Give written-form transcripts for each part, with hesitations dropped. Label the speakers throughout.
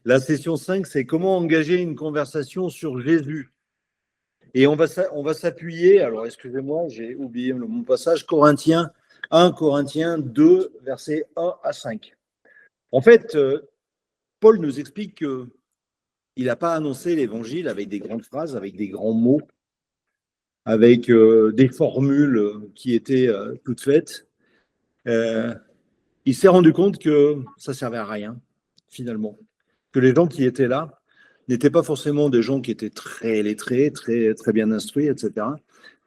Speaker 1: La session 5, c'est comment engager une conversation sur Jésus. Et on va s'appuyer, alors excusez-moi, j'ai oublié mon passage, Corinthiens 1, Corinthiens 2, versets 1 à 5. En fait, Paul nous explique qu'il n'a pas annoncé l'évangile avec des grandes phrases, avec des grands mots, avec des formules qui étaient toutes faites. Il s'est rendu compte que ça ne servait à rien, finalement. Que les gens qui étaient là n'étaient pas forcément des gens qui étaient très lettrés, très, très bien instruits, etc.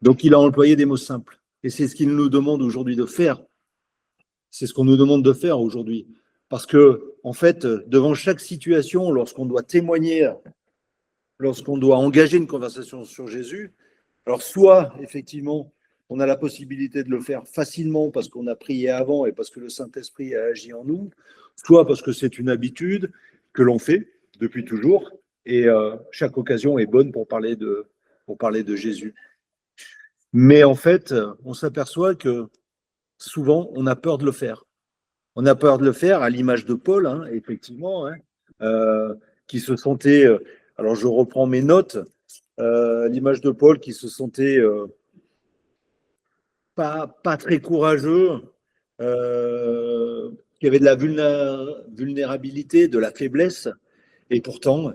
Speaker 1: Donc, il a employé des mots simples. Et c'est ce qu'il nous demande aujourd'hui de faire. C'est ce qu'on nous demande de faire aujourd'hui. Parce que, en fait, devant chaque situation, lorsqu'on doit témoigner, lorsqu'on doit engager une conversation sur Jésus, alors soit, effectivement, on a la possibilité de le faire facilement parce qu'on a prié avant et parce que le Saint-Esprit a agi en nous, soit parce que c'est une habitude que l'on fait depuis toujours, et chaque occasion est bonne pour parler de Jésus. Mais en fait, on s'aperçoit que souvent, on a peur de le faire. On a peur de le faire à l'image de Paul, hein, effectivement, hein, qui se sentait, alors je reprends mes notes, l'image de Paul qui se sentait pas très courageux, qui avait de la vulnérabilité, de la faiblesse, et pourtant,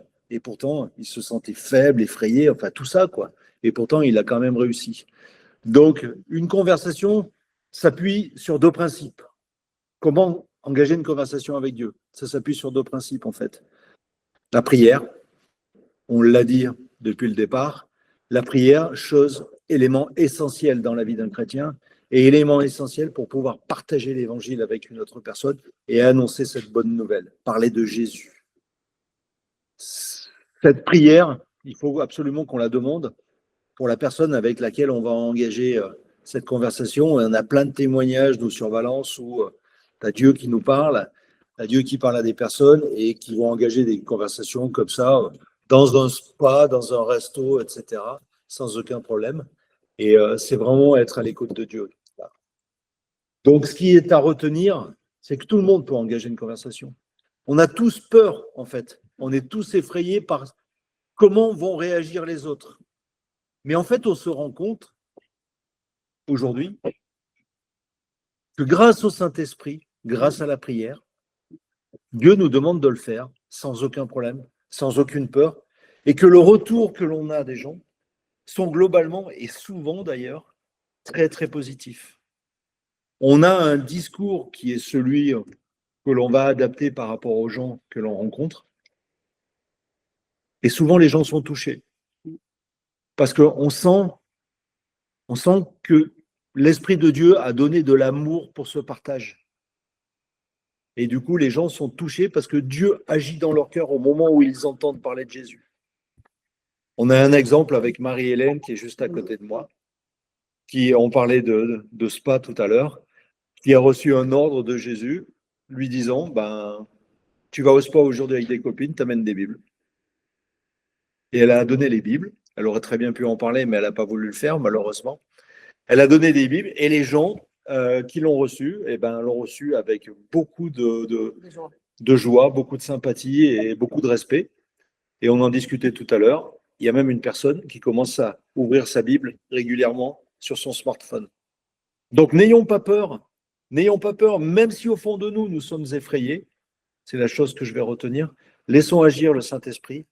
Speaker 1: il se sentait faible, effrayé, enfin tout ça, quoi. Et pourtant, il a quand même réussi. Donc, une conversation s'appuie sur deux principes. Comment engager une conversation avec Dieu? Ça s'appuie sur deux principes, en fait. La prière, on l'a dit depuis le départ, la prière, chose, élément essentiel dans la vie d'un chrétien et élément essentiel pour pouvoir partager l'évangile avec une autre personne et annoncer cette bonne nouvelle, parler de Jésus. Cette prière, il faut absolument qu'on la demande pour la personne avec laquelle on va engager cette conversation. Et on a plein de témoignages, nous, sur Valence, où tu as Dieu qui nous parle, tu as Dieu qui parle à des personnes et qui vont engager des conversations comme ça, dans un spa, dans un resto, etc., sans aucun problème. Et c'est vraiment être à l'écoute de Dieu. Donc, ce qui est à retenir, c'est que tout le monde peut engager une conversation. On a tous peur, en fait. On est tous effrayés par comment vont réagir les autres. Mais en fait, on se rend compte aujourd'hui que grâce au Saint-Esprit, grâce à la prière, Dieu nous demande de le faire sans aucun problème, sans aucune peur, et que le retour que l'on a des gens sont globalement, et souvent d'ailleurs, très très positifs. On a un discours qui est celui que l'on va adapter par rapport aux gens que l'on rencontre, et souvent les gens sont touchés, parce qu'on sent que l'Esprit de Dieu a donné de l'amour pour ce partage. Et du coup, les gens sont touchés parce que Dieu agit dans leur cœur au moment où ils entendent parler de Jésus. On a un exemple avec Marie-Hélène qui est juste à côté de moi, on parlait de spa tout à l'heure, qui a reçu un ordre de Jésus lui disant, tu vas au spa aujourd'hui avec des copines, t'amènes des Bibles. Et elle a donné les Bibles. Elle aurait très bien pu en parler, mais elle n'a pas voulu le faire, malheureusement. Elle a donné des Bibles et les gens qui l'ont reçu, l'ont reçu avec beaucoup de joie, beaucoup de sympathie et beaucoup de respect. Et on en discutait tout à l'heure. Il y a même une personne qui commence à ouvrir sa Bible régulièrement sur son smartphone. Donc n'ayons pas peur, même si au fond de nous, nous sommes effrayés. C'est la chose que je vais retenir. Laissons agir le Saint-Esprit.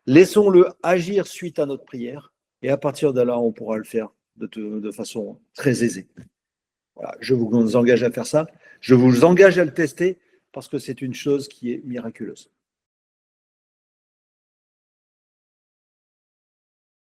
Speaker 1: Laissons-le agir suite à notre prière. Et à partir de là, on pourra le faire de façon très aisée. Voilà, je vous engage à faire ça. Je vous engage à le tester parce que c'est une chose qui est miraculeuse.